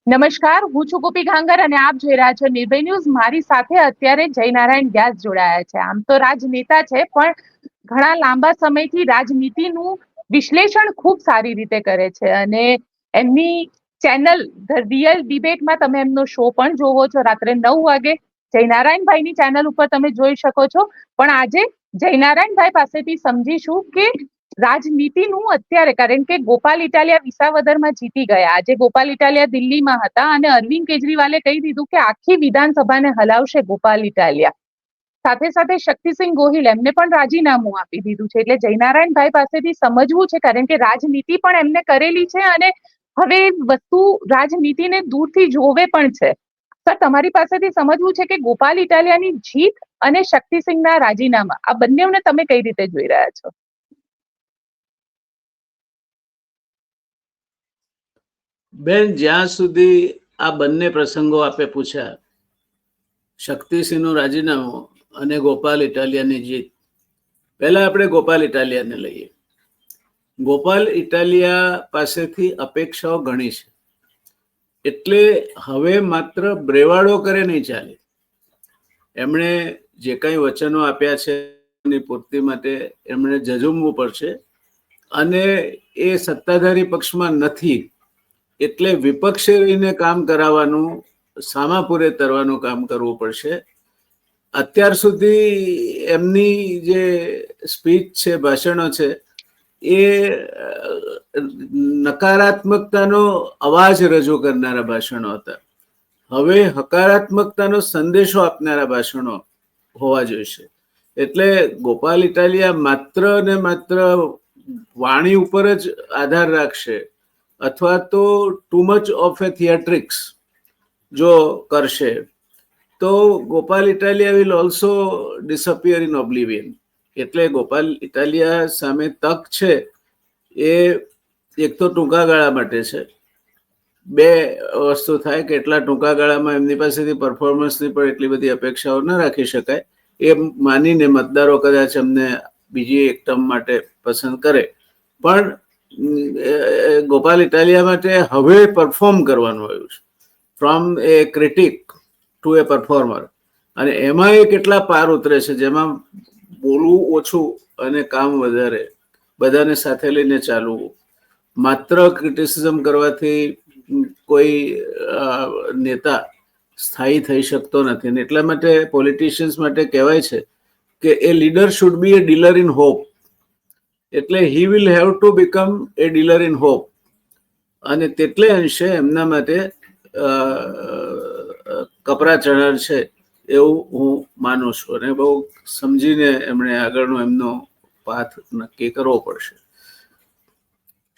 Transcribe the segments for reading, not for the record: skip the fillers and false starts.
નમસ્કાર, હું છું ગોપી ઘાંગર અને આપ જોઈ રહ્યા છો નિર્ભય ન્યૂઝ. મારી સાથે અત્યારે જયનારાયણ વ્યાસ જોડાયા છે. આમ તો રાજનેતા છે, પણ ઘણા લાંબા સમયથી રાજનીતિનું વિશ્લેષણ ખૂબ સારી રીતે કરે છે અને એમની ચેનલ ધ રિયલ ડિબેટમાં તમે એમનો શો પણ જોવો છો રાત્રે 9 વાગે. જયનારાયણભાઈની ચેનલ ઉપર તમે જોઈ શકો છો. પણ આજે જયનારાયણભાઈ પાસેથી સમજીશું કે રાજનીતિનું અત્યારે, કારણ કે ગોપાલ ઇટાલિયા વિસાવદરમાં જીતી ગયા, આજે ગોપાલ ઇટાલિયા દિલ્હીમાં હતા અને અરવિંદ કેજરીવાલે કહી દીધું કે આખી વિધાનસભાને હલાવશે ગોપાલ ઇટાલિયા. સાથે સાથે શક્તિસિંહ ગોહિલ એમને પણ રાજીનામું આપી દીધું છે. એટલે જયનારાયણભાઈ પાસેથી સમજવું છે, કારણ કે રાજનીતિ પણ એમને કરેલી છે અને હવે વસ્તુ રાજનીતિને દૂરથી જોવે પણ છે. સર, તમારી પાસેથી સમજવું છે કે ગોપાલ ઇટાલિયાની જીત અને શક્તિસિંહના રાજીનામા, આ બંનેને તમે કઈ રીતે જોઈ રહ્યા છો? બેન, જ્યાં સુધી આ બંને પ્રસંગો આપે પૂછ્યા, શક્તિસિંહનું રાજીનામું અને ગોપાલ ઇટાલિયાની જીત, પહેલા આપણે ગોપાલ ઇટાલિયાને લઈએ. ગોપાલ ઇટાલિયા પાસેથી અપેક્ષાઓ ઘણી છે, એટલે હવે માત્ર બ્રેવાડો કરે નહીં ચાલે. એમણે જે કંઈ વચનો આપ્યા છે એની પૂર્તિ માટે એમણે ઝઝૂમવું પડશે અને એ સત્તાધારી પક્ષમાં નથી, એટલે વિપક્ષે રહીને કામ કરાવવાનું, સામાપુરે તરવાનું કામ કરવું પડશે. અત્યાર સુધી એમની જે સ્પીચ છે, ભાષણો છે, એ નકારાત્મકતાનો અવાજ રજૂ કરનારા ભાષણો હતા. હવે હકારાત્મકતાનો સંદેશો આપનારા ભાષણો હોવા જોઈશે. એટલે ગોપાલ ઇટાલિયા માત્ર ને માત્ર વાણી ઉપર જ આધાર રાખશે અથવા તો too much of a theatrics જો કરશે તો Gopal Italia will also disappear in oblivion. એટલે ગોપાલ ઇટાલિયા સામે તક છે એ એક તો ટૂંકા ગાળા માટે છે. બે વસ્તુ થાય કે એટલા ટૂંકા ગાળામાં એમની પાસેથી પરફોર્મન્સની પણ એટલી બધી અપેક્ષાઓ ન રાખી શકાય, એ માનીને મતદારો કદાચ એમને બીજી એક ટર્મ માટે પસંદ કરે. પણ ગોપાલ ઇટાલિયા માટે હવે પરફોર્મ કરવાનું આવ્યું છે, from a critic to a performer. અને એમાં એ કેટલા પાર ઉતરે છે, જેમાં બોલવું ઓછું અને કામ વધારે, બધાને સાથે લઈને ચાલવું. માત્ર ક્રિટિસિઝમ કરવાથી કોઈ નેતા સ્થાયી થઈ શકતો નથી. એટલા માટે પોલિટિશિયન્સ માટે કહેવાય છે કે a leader should be a dealer in hope. એટલે he will have to become a dealer in hope. અને તેટલે અંશે એમના માટે કપરા ચઢાણ છે એવું હું માનું છું. અને બહુ સમજીને એમણે આગળનો એમનો પાથ નક્કી કરવો પડશે.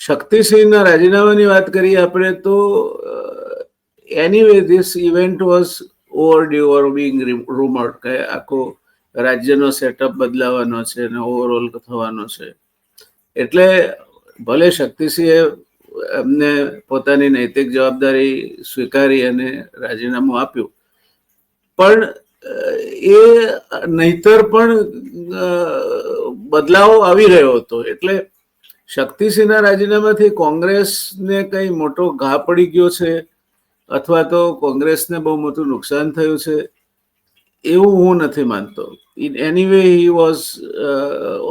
શક્તિસિંહના રાજીનામાની વાત કરીએ આપણે તો anyway this event was overdue or being rumoured કે આખો રાજ્યનો સેટઅપ બદલાવાનો છે અને ઓવરઓલ થવાનો છે. એટલે ભલે શક્તિસિંહે એમને પોતાની નૈતિક જવાબદારી સ્વીકારી અને રાજીનામું આપ્યું, પણ એ નહીતર પણ બદલાવ આવી રહ્યો હતો. એટલે શક્તિસિંહના રાજીનામાથી કોંગ્રેસને કઈ મોટો ઘા પડી ગયો છે અથવા તો કોંગ્રેસને બહુ મોટું નુકસાન થયું છે એવું હું નથી માનતો. In any way he was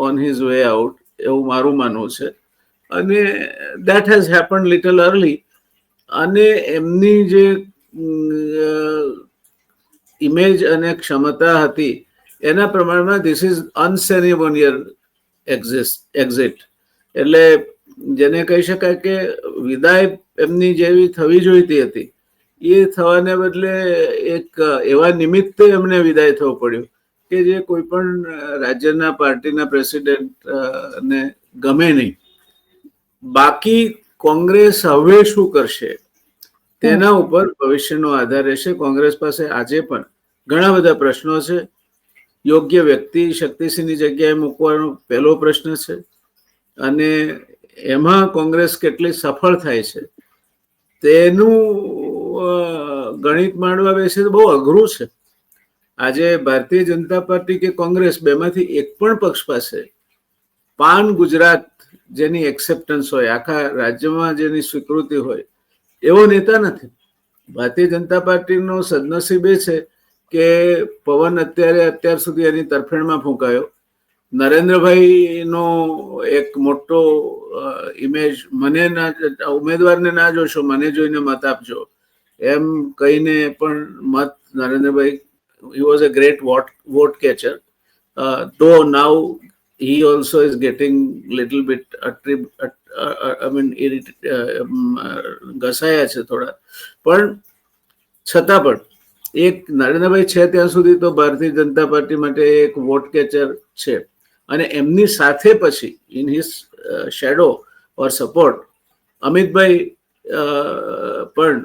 on his way out, એવું મારું માનવું છે. અને that has happen little early. અને એમની જે ઇમેજ અને ક્ષમતા હતી એના પ્રમાણમાં ધીસ ઇઝ અનસેરેમોનિયલ એક્ઝિટ. એટલે જેને કહી શકાય કે વિદાય એમની જેવી થવી જોઈતી હતી એ થવાને બદલે એક એવા નિમિત્તે એમને વિદાય થવું પડ્યું કે જે કોઈ પણ રાજ્યના પાર્ટીના પ્રેસિડેન્ટ ને ગમે નહીં. બાકી કોંગ્રેસ હવે શું કરશે તેના ઉપર ભવિષ્યનો આધાર રહેશે. કોંગ્રેસ પાસે આજે પણ ઘણા બધા પ્રશ્નો છે. યોગ્ય વ્યક્તિ શક્તિસિંહની જગ્યાએ મૂકવાનો પહેલો પ્રશ્ન છે, અને એમાં કોંગ્રેસ કેટલી સફળ થાય છે તેનું ગણિત માંડવા બેસે તો બહુ અઘરું છે. આજે ભારતીય જનતા પાર્ટી કે કોંગ્રેસ બેમાંથી એક પણ પક્ષ પાસે પાન ગુજરાત જેની એક્સેપ્ટન્સ હોય, આખા રાજ્યમાં જેની સ્વીકૃતિ હોય એવો નેતા નથી. ભારતીય જનતા પાર્ટીનો સદનસીબ એ છે કે પવન અત્યાર સુધી એની તરફેણમાં ફૂંકાયો. નરેન્દ્રભાઈનો એક મોટો ઇમેજ, મને ઉમેદવારને ના જોશો, મને જોઈને મત આપજો એમ કહીને પણ મત Narendrabhai, he was a great vote catcher, though now he also is getting little bit ઘસાયા છે થોડા, પણ છતાં પણ એક નરેન્દ્રભાઈ છે ત્યાં સુધી તો ભારતીય જનતા પાર્ટી માટે એક વોટ કેચર છે. અને એમની સાથે પછી in his shadow or support Amitbhai પણ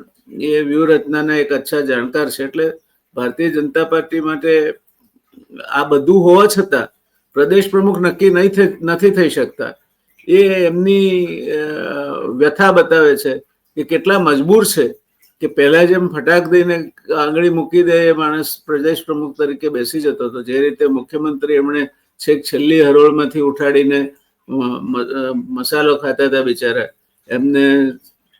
એ વ્યૂહરચનાના એક અચ્છા જાણકાર છે. એટલે ભારતીય જનતા પાર્ટી માટે આ બધું હોવા છતાં પ્રદેશ પ્રમુખ નક્કી નથી થઈ શકતા. એ એમની વ્યથા બતાવે છે કે કેટલા મજબૂર છે કે પહેલા જેમ ફટાક દઈને આંગળી મૂકી દે એ માણસ પ્રદેશ પ્રમુખ તરીકે બેસી જતો હતો. જે રીતે મુખ્યમંત્રી એમણે છેક છેલ્લી હરોળમાંથી ઉઠાડીને મસાલો ખાતા હતા બિચારા, એમને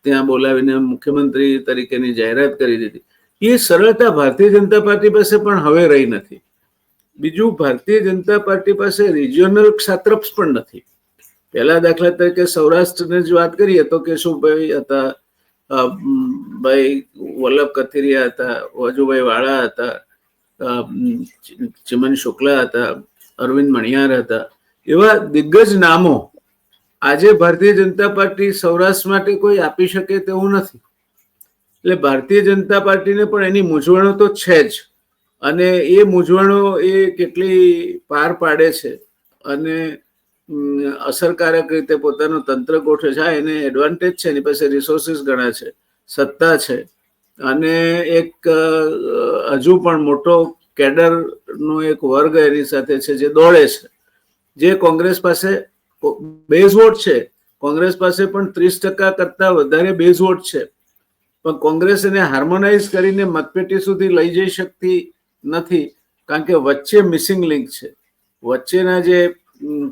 ત્યાં બોલાવીને મુખ્યમંત્રી તરીકેની જાહેરાત કરી દીધી. એ સરળતા ભારતીય જનતા પાર્ટી પાસે પણ હવે રહી નથી. બીજું, ભારતીય જનતા પાર્ટી પાસે રિજિયોનલ ક્ષાત્રપ્સ પણ નથી. પહેલા દાખલા તરીકે સૌરાષ્ટ્રની જ વાત કરીએ તો કેશુભાઈ હતા, ભાઈ વલ્લભ કથિરિયા હતા, વજુભાઈ વાળા હતા, ચિમન શુક્લા હતા, અરવિંદ મણિયાર હતા. એવા દિગ્ગજ નામો આજે ભારતીય જનતા પાર્ટી સૌરાષ્ટ્ર માટે કોઈ આપી શકે તેવું નથી. એટલે ભારતીય જનતા પાર્ટીને પણ એની મૂંઝવણો તો છે જ, અને એ મૂંઝવણો એ કેટલી પાર પાડે છે અને અસરકારક રીતે પોતાનું તંત્ર ગોઠવે છે. એને એડવાન્ટેજ છે, એની પાસે રિસોર્સિસ ઘણા છે, સત્તા છે, અને એક હજુ પણ મોટો કેડરનો એક વર્ગ એની સાથે છે જે દોડે છે. જે કોંગ્રેસ પાસે બેઝ વોટ છે, કોંગ્રેસ પાસે પણ 30% કરતા વધારે બેઝ વોટ છે, પણ કોંગ્રેસ એને હાર્મોનાઇઝ કરીને મતપેટી સુધી લઈ જઈ શકતી નથી, કારણ કે વચ્ચે મિસિંગ લિંક છે. વચ્ચેના જે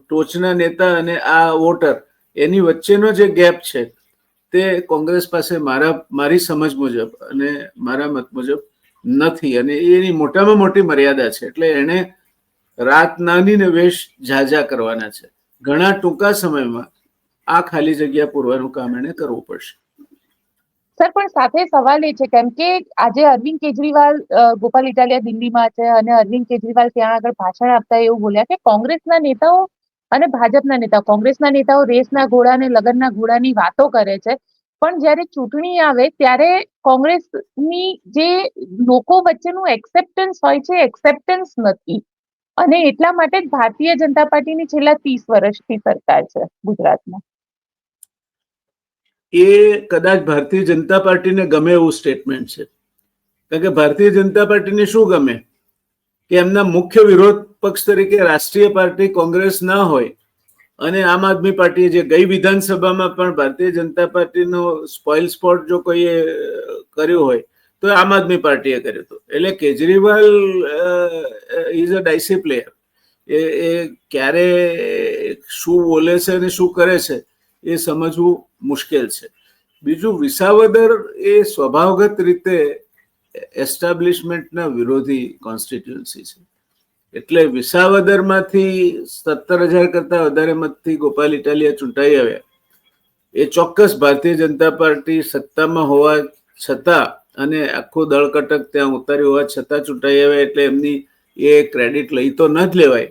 ટોચના નેતા અને આ વોટર, એની વચ્ચેનો જે ગેપ છે તે કોંગ્રેસ પાસે મારી સમજ મુજબ અને મારા મત મુજબ નથી, અને એની મોટામાં મોટી મર્યાદા છે. એટલે એને રાત નાની ને વેશ ઝાઝા કરવાના છે. ઘણા ટૂંકા સમયમાં આ ખાલી જગ્યા પૂરવાનું કામ એને કરવું પડશે. સર, પણ સાથે સવાલ એ છે, કેમ કે આજે અરવિંદ કેજરીવાલ, ગોપાલ ઇટાલિયા દિલ્હીમાં છે અને અરવિંદ કેજરીવાલ ત્યાં આગળ ભાષણ આપતા એવું બોલ્યા કે કોંગ્રેસના નેતાઓ અને ભાજપના નેતાઓ, કોંગ્રેસના નેતાઓ રેસના ઘોડા અને લગનના ઘોડાની વાતો કરે છે, પણ જ્યારે ચૂંટણી આવે ત્યારે કોંગ્રેસની જે લોકો વચ્ચેનું એક્સેપ્ટન્સ હોય છે, એક્સેપ્ટન્સ નથી. અને એટલા માટે જ ભારતીય જનતા પાર્ટીની છેલ્લા 30 વર્ષથી સરકાર છે ગુજરાતમાં. એ કદાચ ભારતીય જનતા પાર્ટીને ગમે એવું સ્ટેટમેન્ટ છે, કારણ કે ભારતીય જનતા પાર્ટીને શું ગમે કે એમના મુખ્ય વિરોધ પક્ષ તરીકે રાષ્ટ્રીય પાર્ટી કોંગ્રેસ ના હોય, અને આમ આદમી પાર્ટીએ જે ગઈ વિધાનસભામાં પણ ભારતીય જનતા પાર્ટીનો સ્પોઇલ સ્પોટ જો કોઈએ કર્યું હોય તો આમ આદમી પાર્ટીએ કર્યું હતું. એટલે કેજરીવાલ ઇઝ અ ડાયસી પ્લેયર. એ ક્યારે શું બોલે છે અને શું કરે છે એ સમજવું મુશ્કેલ છે. બીજું, વિસાવદર એ સ્વભાવગત રીતે એસ્ટાબ્લિશમેન્ટના વિરોધી કોન્સ્ટિટ્યુન્સી છે. એટલે વિસાવદરમાંથી 17,000 કરતા વધારે મતથી ગોપાલ ઇટાલિયા ચૂંટાઈ આવ્યા. એ ચોક્કસ ભારતીય જનતા પાર્ટી સત્તામાં હોવા છતાં અને આખું દળકટક ત્યાં ઉતાર્યું હોવા છતાં ચૂંટાઈ આવ્યા. એટલે એમની એ ક્રેડિટ લઈ તો ન જ લેવાય,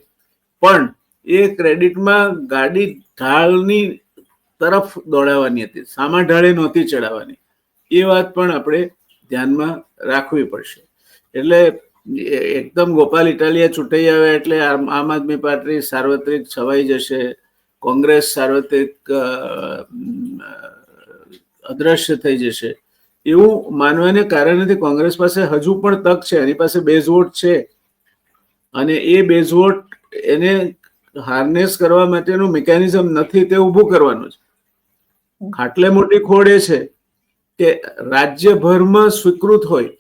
પણ એ ક્રેડિટમાં ગાડી ઢાળની તરફ દોડાવવાની હતી, સામા ઢાળે નહોતી ચડાવવાની. એ વાત પણ આપણે ધ્યાનમાં રાખવી પડશે. એટલે એકદમ ગોપાલ ઇટાલિયા ચૂંટાઈ આવે એટલે આમ આદમી પાર્ટી સાર્વત્રિક છવાઈ જશે, કોંગ્રેસ સાર્વત્રિક અદ્રશ્ય થઈ જશે, એવું માનવાને કારણે કોંગ્રેસ પાસે હજુ પણ તક છે. એની પાસે બેઝ વોટ છે, અને એ બેઝ વોટ એને હાર્નેસ કરવા માટેનું મિકેનિઝમ નથી, તે ઊભું કરવાનું છે. ખાટલે મોટી ખોડ એ છે કે રાજ્યભરમાં સ્વીકૃત હોય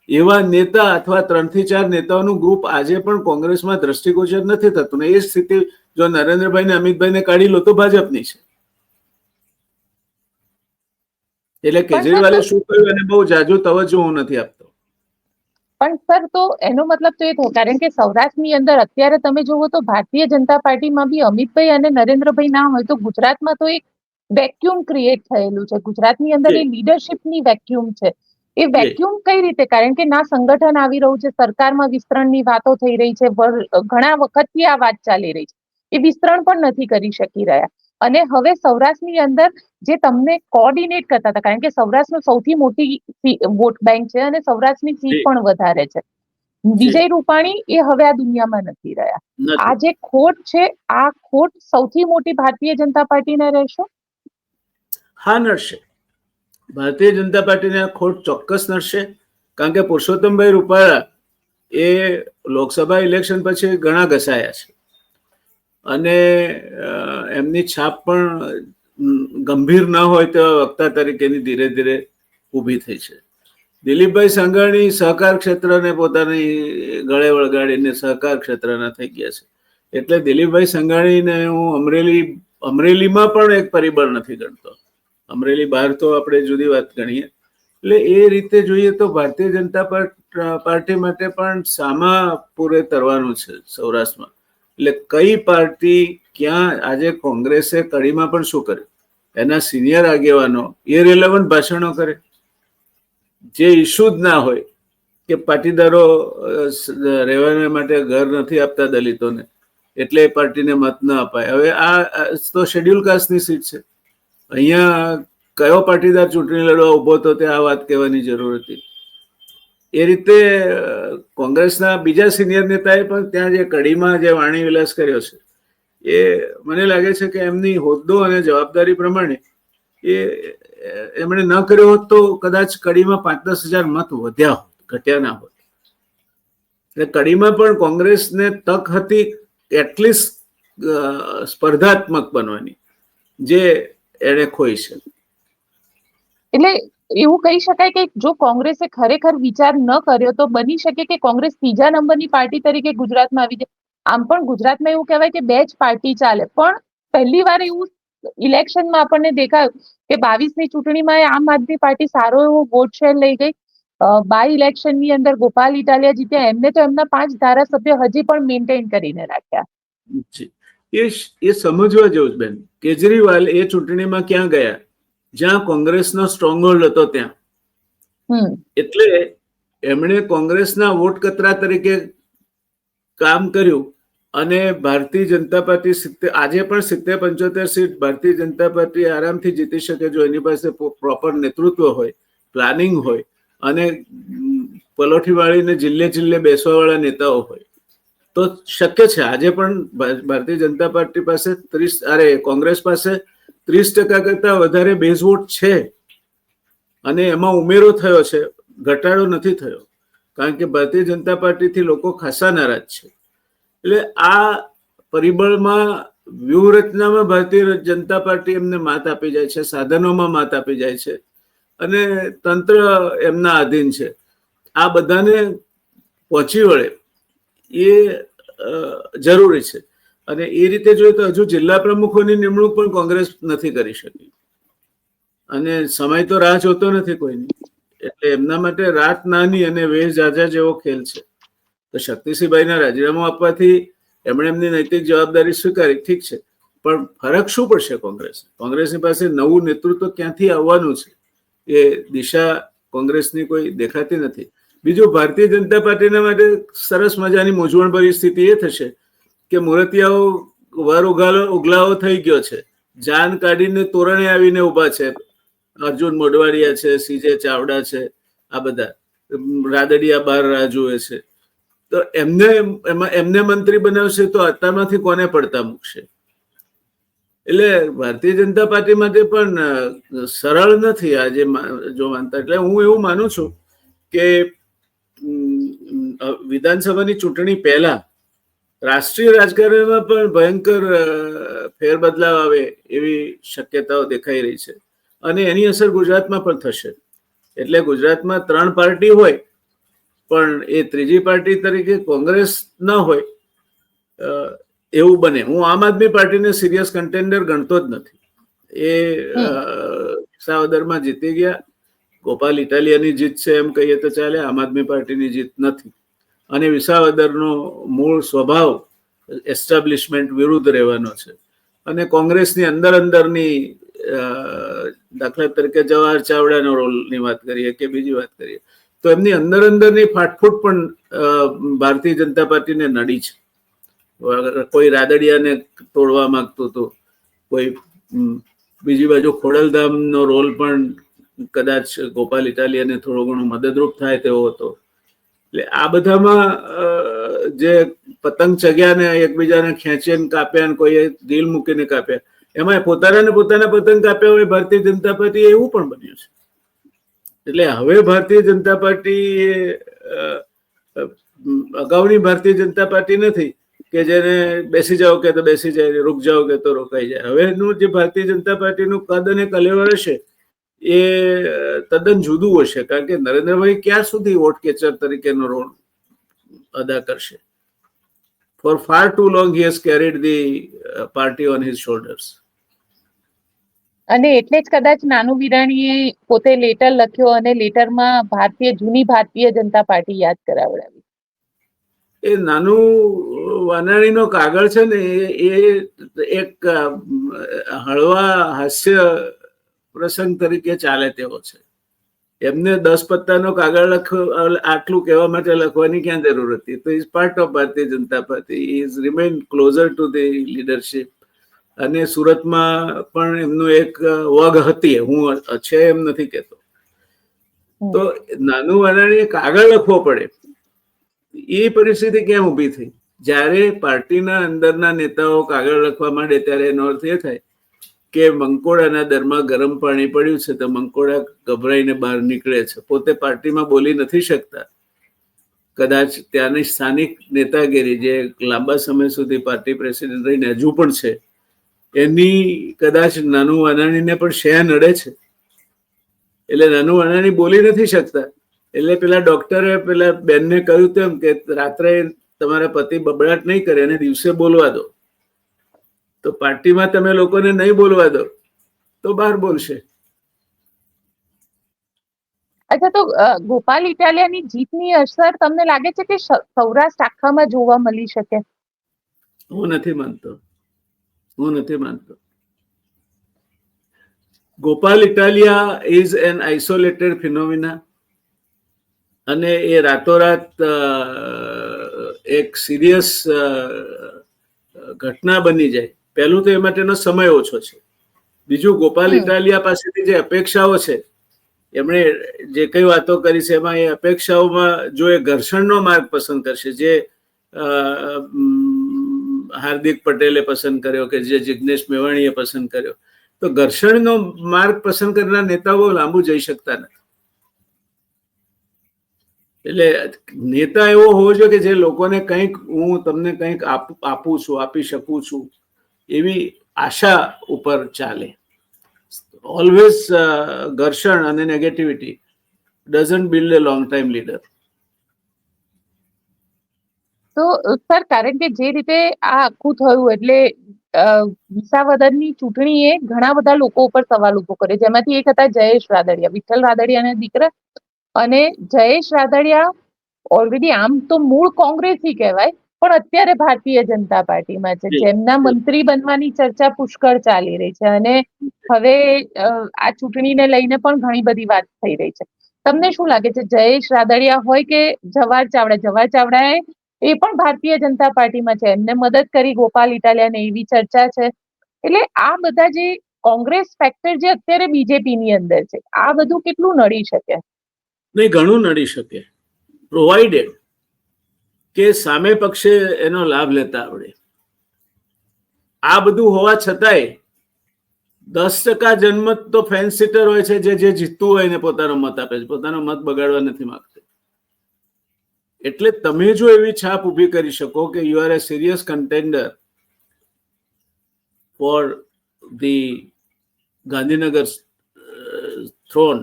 એવા નેતા અથવા 3 થી 4 નેતાઓનું ગ્રુપ આજે પણ કોંગ્રેસમાં દ્રષ્ટિગોચર નથી થતું, ને એ સ્થિતિ જો નરેન્દ્રભાઈ ને અમિતભાઈને કાઢી લો તો ભાજપની છે. એટલે પણ સર કેજરીવાલે શું કહ્યું એને બહુ જાજુ તવજ્જો હું નથી આપતો. પણ સર તો એનો મતલબ તો એ થયો, કારણ કે સૌરાષ્ટ્રની અંદર અત્યારે તમે જુઓ તો ભારતીય જનતા પાર્ટીમાં બી અમિતભાઈ અને નરેન્દ્રભાઈ ના હોય તો ગુજરાતમાં તો એક વેક્યુમ ક્રિએટ થયેલું છે. ગુજરાતની અંદર એ લીડરશિપની વેક્યુમ છે. એ વેક્યુમ કઈ રીતે? કારણ કે ના સંગઠન આવી રહ્યું છે, સરકારમાં વિસ્તરણની વાતો થઈ રહી છે, ઘણા વખતથી આ વાત ચાલી રહી છે, એ વિસ્તરણ પણ નથી કરી શકી રહ્યા. અને હવે સૌરાષ્ટ્રની અંદર જે તમને કોઓર્ડિનેટ કરતા હતા, કારણ કે સૌરાષ્ટ્રનું સૌથી મોટી વોટ બેંક છે અને સૌરાષ્ટ્રની સીટ પણ વધારે છે. વિજય રૂપાણી એ હવે આ દુનિયામાં નથી રહ્યા. આ જે ખોટ છે, આ ખોટ સૌથી મોટી ભારતીય જનતા પાર્ટીને રહેશે. હા, નડશે. ભારતીય જનતા પાર્ટીને આ ખોટ ચોક્કસ નડશે, કારણ કે પુરુષોત્તમભાઈ રૂપાલા એ લોકસભા ઇલેક્શન પછી ઘણા ઘસાયા છે અને એમની છાપ પણ ગંભીર ન હોય તો વક્તા તરીકેની ધીરે ધીરે ઊભી થઈ છે. દિલીપભાઈ સંઘાણી સહકાર ક્ષેત્રને પોતાની ગળે વળગાડીને સહકાર ક્ષેત્રના થઈ ગયા છે. એટલે દિલીપભાઈ સંઘાણીને હું અમરેલીમાં પણ એક પરિબળ નથી ગણતો. અમરેલી બહાર તો આપણે જુદી વાત ગણીએ. એટલે એ રીતે જોઈએ તો ભારતીય જનતા પાર્ટી માટે પણ સામા પૂરે તરવાનું છે સૌરાષ્ટ્રમાં. એટલે કઈ પાર્ટી ક્યાં? આજે કોંગ્રેસે કડીમાં પણ શું કર્યું? એના સિનિયર આગેવાનો એ રિલેવન્ટ ભાષણો કરે, જે ઇસ્યુ જ ના હોય કે પાટીદારો રહેવા માટે ઘર નથી આપતા દલિતોને, એટલે એ પાર્ટીને મત ન અપાય. હવે આ તો શેડ્યુલ કાસ્ટની સીટ છે. અહીંયા કયો પાટીદાર ચૂંટણી લડવા ઉભો હતો તે આ વાત કહેવાની જરૂર હતી. એ રીતે કોંગ્રેસના બીજા સિનિયર નેતાએ પણ ત્યાં જે કડીમાં જે વાણી વિલાસ કર્યો છે, એ મને લાગે છે કે એમની હોદ્દો અને જવાબદારી પ્રમાણે એ એમણે ન કર્યો હોત તો કદાચ કડીમાં 5-10 હજાર મત વધ્યા હોત, ઘટ્યા ના હોત. એટલે કડીમાં પણ કોંગ્રેસને તક હતી એટલીસ્ટ સ્પર્ધાત્મક બનવાની, જે એને ખોઈ છે. એટલે એવું કહી શકાય કે જો કોંગ્રેસે ખરેખર વિચાર ન કર્યો તો બની શકે કે કોંગ્રેસ ત્રીજા નંબરની પાર્ટી તરીકે ગુજરાતમાં આવી જાય. આમ પણ ગુજરાતમાં એવું કહેવાય કે બે જ પાર્ટી ચાલે, પણ પહેલી વાર એવું ઇલેક્શનમાં આપણને દેખાયું કે 22ની ચૂંટણીમાં આમ આદમી પાર્ટી સારો એવો વોટ શેર લઈ ગઈ. બાય ઇલેક્શનની અંદર ગોપાલ ઇટાલિયા જીત્યા, એમને તો એમના 5 ધારાસભ્ય હજી પણ મેન્ટેન કરીને રાખ્યા. એ સમજવા જેવું બેન. કેજરીવાલ એ ચૂંટણીમાં ક્યાં ગયા? જ્યાં કોંગ્રેસનો સ્ટ્રોંગ હોલ્ડ હતો ત્યાં. એટલે એમણે કોંગ્રેસના વોટ કતરા તરીકે કામ કર્યું અને ભારતીય જનતા પાર્ટી આજે પણ 70-75 સીટ ભારતીય જનતા પાર્ટી આરામથી જીતી શકે જો એની પાસે પ્રોપર નેતૃત્વ હોય, પ્લાનિંગ હોય અને પલોઠી વાળીને જિલ્લે જિલ્લે બેસવા વાળા નેતાઓ હોય તો શક્ય છે. આજે પણ ભારતીય જનતા પાર્ટી પાસે કોંગ્રેસ પાસે 30% કરતા વધારે બેઝ વોટ છે અને એમાં ઉમેરો થયો છે, ઘટાડો નથી થયો, કારણ કે ભારતીય જનતા પાર્ટીથી લોકો ખાસા નારાજ છે. એટલે આ પરિબળમાં વ્યૂહરચનામાં ભારતીય જનતા પાર્ટી એમને માત આપી જાય છે, સાધનોમાં માત આપી જાય છે અને તંત્ર એમના આધીન છે. આ બધાને પહોંચી વળે એ જરૂરી છે. અને એ રીતે જોઈએ તો હજુ જિલ્લા પ્રમુખોની નિમણૂક પણ કોંગ્રેસ નથી કરી શકી અને સમય તો રાહ જોતો નથી કોઈની. એટલે એમના માટે રાત નાની અને વેહ ઝાઝા જેવો ખેલ છે. તો શક્તિસિંહભાઈના રાજીનામું આપવાથી એમણે એમની નૈતિક જવાબદારી સ્વીકારી, ઠીક છે, પણ ફરક શું પડશે કોંગ્રેસની પાસે નવું નેતૃત્વ ક્યાંથી આવવાનું છે એ દિશા કોંગ્રેસની કોઈ દેખાતી નથી. બીજું, ભારતીય જનતા પાર્ટીના માટે સરસ મજાની મૂંઝવણભરી સ્થિતિ એ થશે કે મૂર્તિયાઓ વર ઉગલાવો થઈ ગયો છે, જાન કાઢીને તોરણે આવીને ઉભા છે. અર્જુન મોઢવાડિયા છે, સીજે ચાવડા છે, આ બધા રાદડિયા બહાર રાહ જુએ છે. તો એમને મંત્રી બનાવશે તો અત્યારમાંથી કોને પડતા મૂકશે? એટલે ભારતીય જનતા પાર્ટી માટે પણ સરળ નથી આજે જો માનતા. એટલે હું એવું માનું છું કે વિધાનસભાની ચૂંટણી પહેલા રાષ્ટ્રીય રાજકારણમાં પણ ભયંકર ફેરબદલાવ આવે એવી શક્યતાઓ દેખાઈ રહી છે અને એની અસર ગુજરાતમાં પણ થશે. એટલે ગુજરાતમાં 3 પાર્ટી હોય પણ એ ત્રીજી પાર્ટી તરીકે કોંગ્રેસ ન હોય એવું બને. હું આમ આદમી પાર્ટીને સિરિયસ કન્ટેન્ડર ગણતો જ નથી. એ વિસાવદરમાં જીતી ગયા. ગોપાલ ઇટાલિયાની જીત છે એમ કહીએ તો ચાલે, આમ આદમી પાર્ટીની જીત નથી. અને વિસાવદરનો મૂળ સ્વભાવ એસ્ટાબ્લિશમેન્ટ વિરુદ્ધ રહેવાનો છે. અને કોંગ્રેસની અંદરની દાખલા તરીકે જવાહર ચાવડાનો રોલની વાત કરીએ કે બીજી વાત કરીએ તો એમની અંદરની ફાટફૂટ પણ ભારતીય જનતા પાર્ટીને નડી છે. કોઈ રાદડિયાને તોડવા માંગતું હતું, કોઈ બીજી બાજુ ખોડલધામનો રોલ પણ કદાચ ગોપાલ ઇટાલિયાને થોડો ઘણો મદદરૂપ થાય તેવો હતો. એટલે આ બધામાં જે પતંગ ચગ્યા ને એકબીજાને ખેંચીને કાપ્યા ને કોઈએ દિલ મૂકીને કાપ્યા, એમાં પોતાના પતંગ કાપ્યા હોય ભારતીય જનતા પાર્ટી, એવું પણ બન્યું છે. એટલે હવે ભારતીય જનતા પાર્ટી અગાઉની ભારતીય જનતા પાર્ટી નથી કે જેને બેસી જાઓ કે તો બેસી જાય, રૂક જાઓ કે તો રોકાઈ જાય. હવેનું જે ભારતીય જનતા પાર્ટીનું કદ અને કલેવર હશે એ તદ્દન જુદું હશે. કારણ કે નરેન્દ્રભાઈ ક્યાં સુધી વોટ કેચર તરીકેનો રોલ અદા કરશે? For far too long he has carried the party on his shoulders. અને એટલે જ કદાચ નાનું વિરાણીએ પોતે લેટર લખ્યો અને લેટરમાં જૂની ભારતીય જનતા પાર્ટી યાદ કરાવડાવી. એ નાનું વાનાણીનો કાગળ છે ને એ એક હળવા હાસ્ય પ્રસંગ તરીકે ચાલે તેવો છે. એમને 10 પત્તાનો કાગળ આટલું કહેવા માટે લખવાની ક્યાં જરૂર હતી? તો is part of Bharatiya Janata Party, is remain closer to the leadership. અને સુરતમાં પણ એમનું એક વગ હતી, હું છે એમ નથી કહેતો. તો નાનું વાનાણીએ કાગળ લખવો પડે એ પરિસ્થિતિ ક્યાં ઊભી થઈ? જ્યારે પાર્ટીના અંદરના નેતાઓ કાગળ લખવા માંડે ત્યારે એનો અર્થ એ થાય કે મંકોડાના દરમાં ગરમ પાણી પડ્યું છે તો મંકોડા ગભરાઈને બહાર નીકળે છે. પોતે પાર્ટીમાં બોલી નથી શકતા. કદાચ ત્યાંની સ્થાનિક નેતાગીરી જે લાંબા સમય સુધી પાર્ટી પ્રેસિડેન્ટ રહીને હજુ પણ છે, એની કદાચ નાનું વાનાણીને પણ શેહ નડે છે. એટલે નાનું વાનાણી બોલી નથી શકતા. એટલે પેલા ડોક્ટરે પેલા બેનને કહ્યું તેમ કે રાત્રે તમારા પતિ બબડાટ નહીં કરે અને દિવસે બોલવા દો. તો પાર્ટીમાં તમે લોકોને નહીં બોલવા દો તો બહાર બોલશે. અચ્છા, તો ગોપાલ ઇટાલિયાની જીતની અસર તમને લાગે છે કે સૌરાષ્ટ્ર આખામાં જોવા મળી શકે? હું નથી માનતો. Gopal Italia is an isolated phenomena. અને એ રાતોરાત એક સિરિયસ ઘટના બની જાય. પહેલું તો એ માટેનો સમય ઓછો છે. બીજું, ગોપાલ ઇટાલિયા પાસેથી જે અપેક્ષાઓ છે, એમણે જે કઈ વાતો કરી છે એમાં એ અપેક્ષાઓમાં જો એ ઘર્ષણનો માર્ગ પસંદ કરશે, જે હાર્દિક પટેલે પસંદ કર્યો કે જે જિગ્નેશ મેવાણીએ પસંદ કર્યો, તો ઘર્ષણનો માર્ગ પસંદ કરનાર નેતાઓ લાંબુ જઈ શકતા નથી. એટલે નેતા એવો હોવો જોઈએ કે જે લોકોને કંઈક હું તમને કંઈક આપું છું, આપી શકું છું એવી આશા ઉપર ચાલે. ઓલવેઝ ઘર્ષણ અને negativity doesn't build a long time leader. તો સર, કારણ કે જે રીતે આ આખું થયું એટલે વિસાવદરની ચૂંટણીએ ઘણા બધા લોકો ઉપર સવાલ ઉભો કર્યો, જેમાંથી એક હતા જયેશ રાદડિયા, વિઠ્ઠલ રાદડિયાના દીકરા. અને જયેશ રાદડિયા ઓલરેડી આમ તો મૂળ કોંગ્રેસી કહેવાય, પણ અત્યારે ભારતીય જનતા પાર્ટીમાં છે, જેમના મંત્રી બનવાની ચર્ચા પુષ્કળ ચાલી રહી છે. અને હવે આ ચૂંટણીને લઈને પણ ઘણી બધી વાત થઈ રહી છે. તમને શું લાગે છે, જયેશ રાદડિયા હોય કે જવાહર ચાવડાએ એ પણ ભારતીય જનતા પાર્ટીમાં છે, એમને મદદ કરી ગોપાલ ઇટાલિયાને, એવી ચર્ચા છે. એટલે આ બધા જે કોંગ્રેસ ફેક્ટર જે અત્યારે બીજેપીની અંદર છે, આ બધું કેટલું નડી શકે? નહીં, ઘણું નડી શકે, પ્રોવાઇડેડ કે સામે પક્ષે એનો લાભ લેતા આવડે. આ બધું હોવા છતાંય 10% જનમત તો ફેન્સ સીટર હોય છે, જે જીતતું હોય ને પોતાનો મત આપે છે, પોતાનો મત બગાડવા નથી માંગતો. એટલે તમે જો એવી છાપ ઊભી કરી શકો કે you are A serious contender for the Gandhinagar thrown,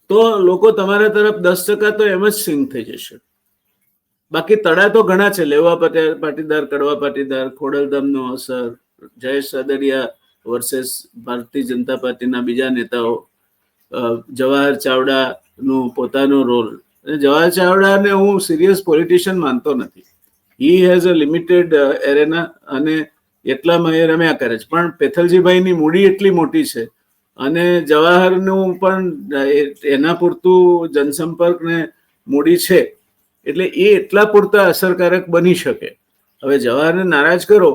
તો લોકો તમારા તરફ 10% તો એમ જ સિંગ થઈ જશે. બાકી તડા તો ઘણા છે, લેવા પાટીદાર, કડવા પાટીદાર, ખોડલધામનો અસર, જયેશ રાદડિયા વર્સેસ ભારતીય જનતા પાર્ટીના બીજા નેતાઓ, જવાહર ચાવડાનું પોતાનો રોલ. જવાહર ચાવડાને હું સિરિયસ પોલિટિશિયન માનતો નથી. હી હેઝ અ લિમિટેડ એરેના અને એટલામાં એ રમ્યા કરે છે. પણ પેથલજીભાઈની મૂડી એટલી મોટી છે અને જવાહરનું પણ એના પૂરતું જનસંપર્ક ને મૂડી છે એટલે એ એટલા પૂરતા અસરકારક બની શકે. હવે જવાહરને નારાજ કરો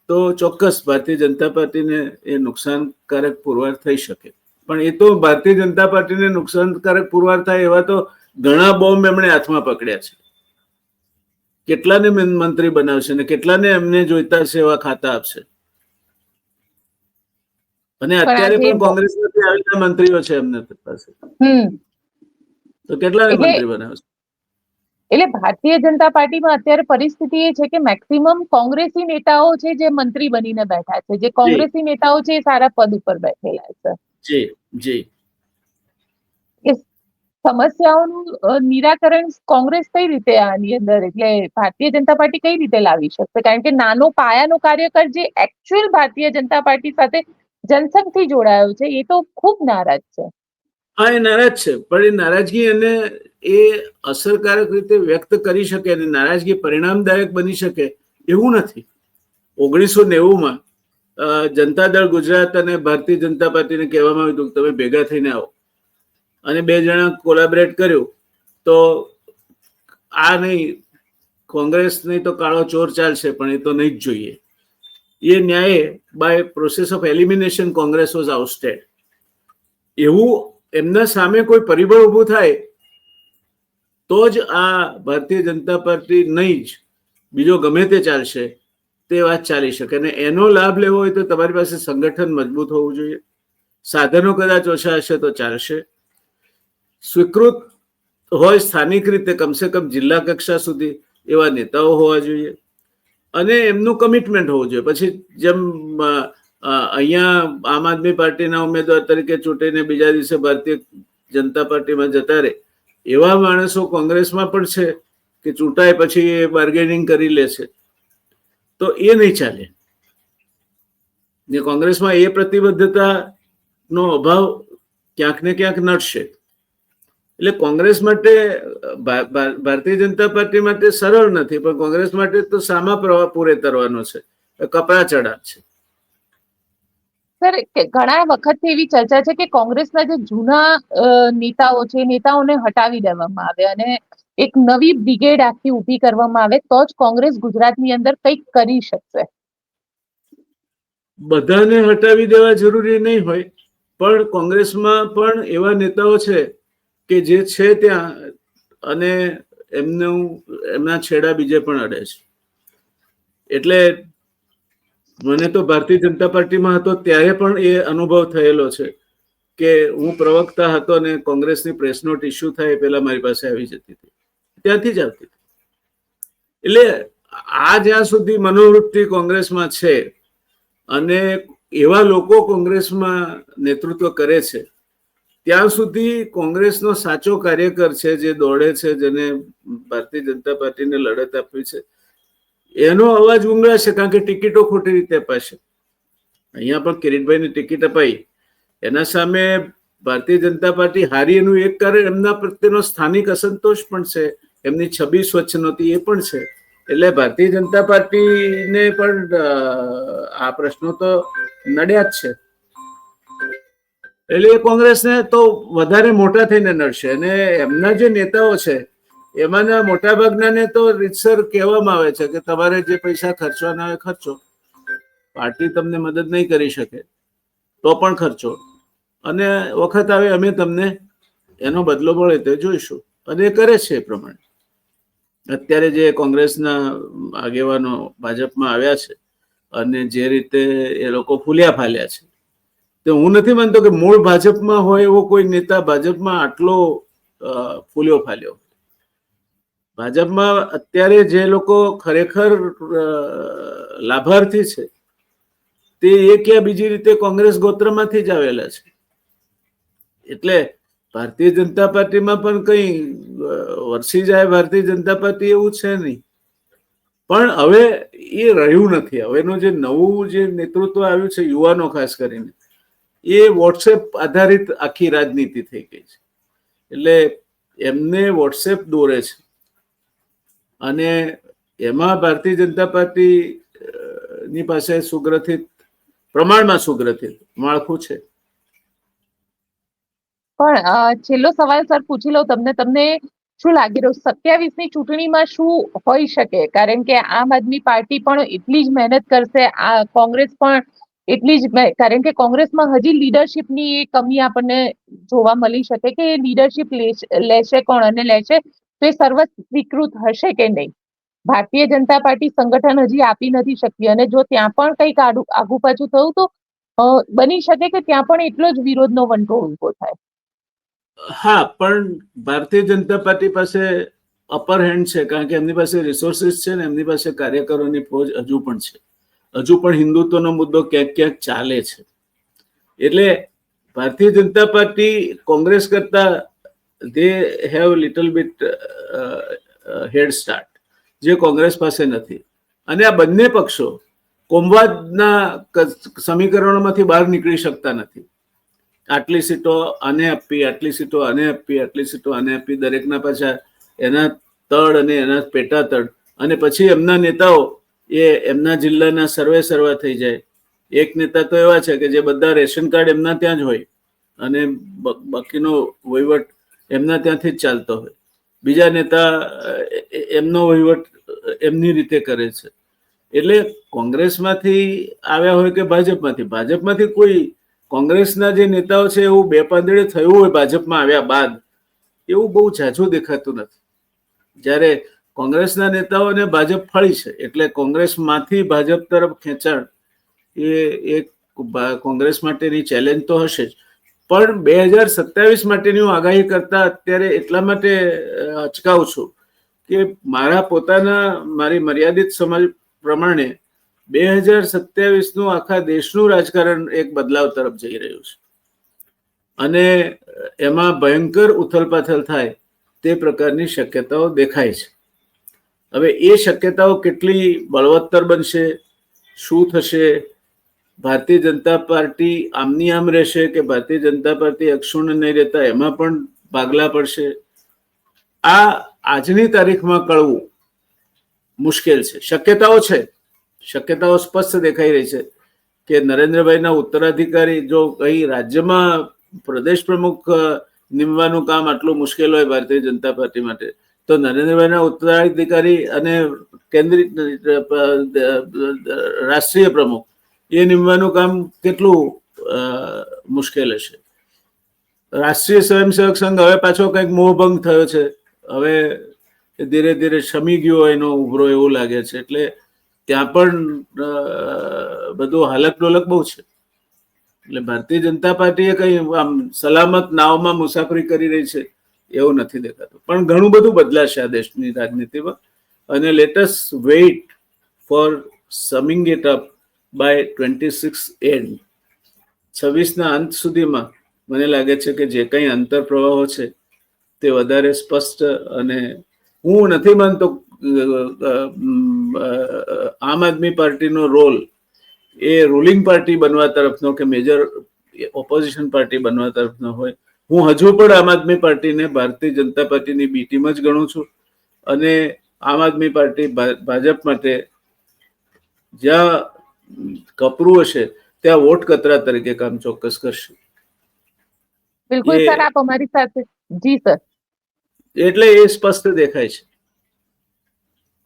તો ચોક્કસ ભારતીય જનતા પાર્ટીને એ નુકસાનકારક પુરવાર થઈ શકે. પણ એ તો ભારતીય જનતા પાર્ટીને નુકસાનકારક પુરવાર થાય એવા તો ઘણા બોમ્બ એમણે હાથમાં પકડ્યા છે. કેટલાને મંત્રી બનાવશે ને કેટલાને એમને જોઈતા છે એવા ખાતા આપશે. અને અત્યારે પણ કોંગ્રેસમાંથી આવેલા મંત્રીઓ છે એમને પાસે, તો કેટલાને મંત્રી બનાવશે? એટલે ભારતીય જનતા પાર્ટીમાં અત્યારે પરિસ્થિતિ એ છે કે મેક્સિમમ કોંગ્રેસી નેતાઓ છે જે મંત્રી બનીને બેઠા છે, જે કોંગ્રેસી નેતાઓ છે એ સારા પદ ઉપર બેઠેલા છે. જી જી. સમસ્યાઓનું નિરાકરણ કોંગ્રેસ કઈ રીતે આની અંદર, એટલે ભારતીય જનતા પાર્ટી કઈ રીતે લાવી શકશે? કારણ કે નાનો પાયાનો કાર્યકર જે એકચ્યુઅલ ભારતીય જનતા પાર્ટી સાથે જનસંઘથી જોડાયો છે એ તો ખૂબ નારાજ છે. હા, એ નારાજ છે, પણ એ નારાજગી એને એ અસરકારક રીતે વ્યક્ત કરી શકે અને નારાજગી પરિણામદાયક બની શકે એવું નથી. 1990માં જનતા દળ ગુજરાત અને ભારતીય જનતા પાર્ટીને કહેવામાં આવ્યું તમે ભેગા થઈને આવો અને બે જણા કોલેબરેટ કર્યું તો આ નહીં, કોંગ્રેસ નહીં તો કાળો ચોર ચાલશે, પણ એ તો નહીં જ જોઈએ. એ ન્યાયે by process of elimination Congress was ousted. એવું એમના સામે કોઈ પરિબળ ઊભું થાય તો જ આ ભારતીય જનતા પાર્ટી નહીં જ બીજો ગમે તે ચાલશે તે વાત ચાલી શકે. અને એનો લાભ લેવો હોય તો તમારી પાસે સંગઠન મજબૂત હોવું જોઈએ. સાધનો કદાચ ઓછા હશે તો ચાલશે. સ્વીકૃત હોય સ્થાનિક રીતે કમસે કમ જિલ્લા કક્ષા સુધી એવા નેતાઓ હોવા જોઈએ અને એમનું કમિટમેન્ટ હોવું જોઈએ. પછી જેમ અહીંયા આમ આદમી પાર્ટીના ઉમેદવાર તરીકે ચૂંટીને બીજા દિવસે ભારતીય જનતા પાર્ટીમાં જતા રહે એવા માણસો કોંગ્રેસમાં પણ છે કે ચૂંટાય પછી એ બાર્ગેનિંગ કરી લે છે, તો એ નહીં ચાલે. ને કોંગ્રેસમાં એ પ્રતિબદ્ધતાનો અભાવ ક્યાંક ને ક્યાંક નડશે. એટલે કોંગ્રેસ માટે ભારતીય જનતા પાર્ટી માટે સરળ નથી, પણ કોંગ્રેસ માટે તો સામા પ્રવાહ પૂરે તરવાનો છે, કપડા ચડાવ છે. સર, ઘણા વખતથી એવી ચર્ચા છે કે કોંગ્રેસના જે જૂના નેતાઓ છે નેતાઓને હટાવી દેવામાં આવે અને એક નવી બ્રિગેડ આખી ઊભી કરવામાં આવે તો જ કોંગ્રેસ ગુજરાતની અંદર કંઈક કરી શકશે. બધાને હટાવી દેવા જરૂરી નહીં હોય, પણ કોંગ્રેસમાં પણ એવા નેતાઓ છે કે જે છે ત્યાં અને એમના છેડા બીજે પણ અડે છે. એટલે મને તો ભારતીય જનતા પાર્ટીમાં હતો ત્યારે પણ એ અનુભવ થયેલો છે કે હું પ્રવક્તા હતો અને કોંગ્રેસની પ્રેસ નોટ ઇસ્યુ થાય પહેલા મારી પાસે આવી જતી હતી, ત્યાંથી જ આવતી હતી. એટલે આ જ્યાં સુધી મનોવૃત્તિ કોંગ્રેસમાં છે અને એવા લોકો કોંગ્રેસમાં નેતૃત્વ કરે છે ત્યાં સુધી કોંગ્રેસનો સાચો કાર્યકર છે જે દોડે છે, જેને ભારતીય જનતા પાર્ટીને લડત આપવી છે, એનો અવાજ ગુંગળાશે. કારણ કે ટિકિટો ખોટી રીતે અપાશે. અહીંયા પણ કિરીટભાઈને ટિકિટ અપાઈ, એના સામે ભારતીય જનતા પાર્ટી હારી એનું એક કારણ એમના પ્રત્યેનો સ્થાનિક અસંતોષ પણ છે, એમની છબી સ્વચ્છ નહોતી એ પણ છે. એટલે ભારતીય જનતા પાર્ટીને પણ આ પ્રશ્નો તો નડ્યા જ છે. એટલે કોંગ્રેસને તો વધારે મોટા થઈને નડશે અને એમના જે નેતાઓ છે એમાંના મોટાભાગનાને તો રીતસર કહેવામાં આવે છે કે તમારે જે પૈસા ખર્ચવાના હોય ખર્ચો, પાર્ટી તમને મદદ નહીં કરી શકે તો પણ ખર્ચો, અને વખત આવે અમે તમને એનો બદલો મળે તે જોઈશું. અને એ કરે છે એ પ્રમાણે. અત્યારે જે કોંગ્રેસના આગેવાનો ભાજપમાં આવ્યા છે અને જે રીતે એ લોકો ફૂલ્યા ફાલ્યા છે, તો હું નથી માનતો કે મૂળ ભાજપમાં હોય એવો કોઈ નેતા ભાજપમાં આટલો ફૂલ્યો ફાલ્યો. ભાજપમાં અત્યારે જે લોકો ખરેખર લાભાર્થી છે તે એક યા બીજી રીતે કોંગ્રેસ ગોત્રમાંથી જ આવેલા છે. એટલે ભારતીય જનતા પાર્ટીમાં પણ કઈ વરસી જાય ભારતીય જનતા પાર્ટી એવું છે નહીં. પણ હવે એ રહ્યું નથી. હવેનું જે નવું જે નેતૃત્વ આવ્યું છે યુવાનો ખાસ કરીને, એ વોટ્સએપ આધારિત આખી રાજનીતિ થઈ ગઈ છે. એટલે એમને વોટ્સએપ દોરે છે અને એમાં ભારતીય જનતા પાર્ટી ની પાસે સુગ્રથિત પ્રમાણમાં સુગ્રથિત માળખું છે. પણ છેલ્લો સવાલ સર પૂછી લઉં તમને શું લાગી રહ્યું 27ની ચૂંટણીમાં શું હોઈ શકે? કારણ કે આમ આદમી પાર્ટી પણ એટલી જ મહેનત કરશે, આ કોંગ્રેસ પણ એટલી જ, કારણ કે કોંગ્રેસમાં હજી લીડરશિપની એ કમી આપણને જોવા મળી શકે કે લીડરશિપ લેશે કોણ અને લેશે તો એ સર્વસ્વીકૃત હશે કે નહીં. ભારતીય જનતા પાર્ટી સંગઠન હજી આપી નથી શકતી અને જો ત્યાં પણ કંઈક આગુ પાછું થયું તો બની શકે કે ત્યાં પણ એટલો જ વિરોધનો વંટોળ ઉભો થાય. હા, પણ ભારતીય જનતા પાર્ટી પાસે અપર હેન્ડ છે, કારણ કે એમની પાસે રિસોર્સિસ છે ને એમની પાસે કાર્યકરોની ફોજ હજુ પણ છે. હજુ પણ હિન્દુત્વનો મુદ્દો ક્યાંક ક્યાંક ચાલે છે. એટલે ભારતીય જનતા પાર્ટી કોંગ્રેસ કરતા they have little bit head start, જે કોંગ્રેસ પાસે નથી. અને આ બંને પક્ષો કોમવાદના સમીકરણોમાંથી બહાર નીકળી શકતા નથી. આટલી સીટો આને આપી, આટલી સીટો આને આપી, આટલી સીટો આને આપી, દરેકના પાછા એના તળ અને એના પેટા તળ, અને પછી એમના નેતાઓ એ એમના જિલ્લાના સર્વે સર્વા થઈ જાય. એક નેતા તો એવા છે કે જે બધા રેશન કાર્ડ એમના ત્યાં જ હોય અને બાકીનો વહીવટ એમના ત્યાંથી જ ચાલતો હોય. બીજા નેતા એમનો વહીવટ એમની રીતે કરે છે. એટલે કોંગ્રેસમાંથી આવ્યા હોય કે ભાજપમાંથી કોઈ કોંગ્રેસના જે નેતાઓ છે એવું બે પાંદડે થયું હોય ભાજપમાં આવ્યા બાદ, એવું બહુ ઝાઝું દેખાતું નથી. જ્યારે કોંગ્રેસના નેતાઓને ભાજપ ફળી છે એટલે કોંગ્રેસમાંથી ભાજપ તરફ ખેંચાણ એ એક કોંગ્રેસ માટેની ચેલેન્જ તો હશે જ. પણ 2027 માટેની હું આગાહી કરતા અત્યારે એટલા માટે અચકાઉં છું કે મારી મર્યાદિત સમજ પ્રમાણે 2027નું આખા દેશનું રાજકારણ એક બદલાવ તરફ જઈ રહ્યું છે અને એમાં ભયંકર ઉથલપાથલ થાય તે પ્રકારની શક્યતાઓ દેખાય છે. હવે એ શક્યતાઓ કેટલી બળવત્તર બનશે, શું થશે, ભારતીય જનતા પાર્ટી આમની આમ રહેશે કે ભારતીય જનતા પાર્ટી અક્ષુણ્ણ નહીં રહેતા, એમાં પણ ભાગલા પડશે, આ આજની તારીખમાં કળવું મુશ્કેલ છે. શક્યતાઓ સ્પષ્ટ દેખાઈ રહી છે કે નરેન્દ્રભાઈના ઉત્તરાધિકારી જો કઈ રાજ્યમાં પ્રદેશ પ્રમુખ નિમવાનું કામ આટલું મુશ્કેલ હોય ભારતીય જનતા પાર્ટી માટે, તો નરેન્દ્રભાઈના ઉત્તરાધિકારી અને કેન્દ્રીય રાષ્ટ્રીય પ્રમુખ એ નિમવાનું કામ કેટલું મુશ્કેલ હશે. રાષ્ટ્રીય સ્વયંસેવક સંઘ હવે પાછો કંઈક મોહભંગ થયો છે, હવે ધીરે ધીરે શમી ગયો એનો ઉભરો એવું લાગે છે. એટલે ત્યાં પણ બધું હાલક ડોલક બહુ છે. એટલે ભારતીય જનતા પાર્ટીએ કઈ આમ સલામત નાવમાં મુસાફરી કરી રહી છે એવું નથી દેખાતું. પણ ઘણું બધું બદલાશે આ દેશની રાજનીતિમાં અને let's wait for summing it up by 26 end. 26ના અંત સુધીમાં મને લાગે છે કે જે કંઈ અંતર પ્રવાહો છે તે વધારે સ્પષ્ટ, અને હું નથી માનતો આમ આદમી પાર્ટીનો રોલ એ રૂલિંગ પાર્ટી બનવા તરફનો કે મેજર ઓપોઝિશન પાર્ટી બનવા તરફનો હોય. હું હજુ પણ આમ આદમી પાર્ટીને ભારતીય જનતા પાર્ટીની બી ટીમ જ ગણું છું અને આમ આદમી પાર્ટી ભાજપ માટે જ્યાં કપરું હશે ત્યાં વોટ કતરા તરીકે કામ ચોક્કસ કરશે. બિલકુલ સર, આપ અમારી સાથે. જી સર. એટલે એ સ્પષ્ટ દેખાય છે.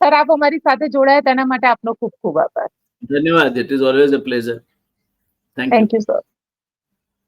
સર, આપ અમારી સાથે જોડાયા તેના માટે આપનો ખૂબ ખૂબ આભાર. ધન્યવાદ. It is always a pleasure. Thank you sir.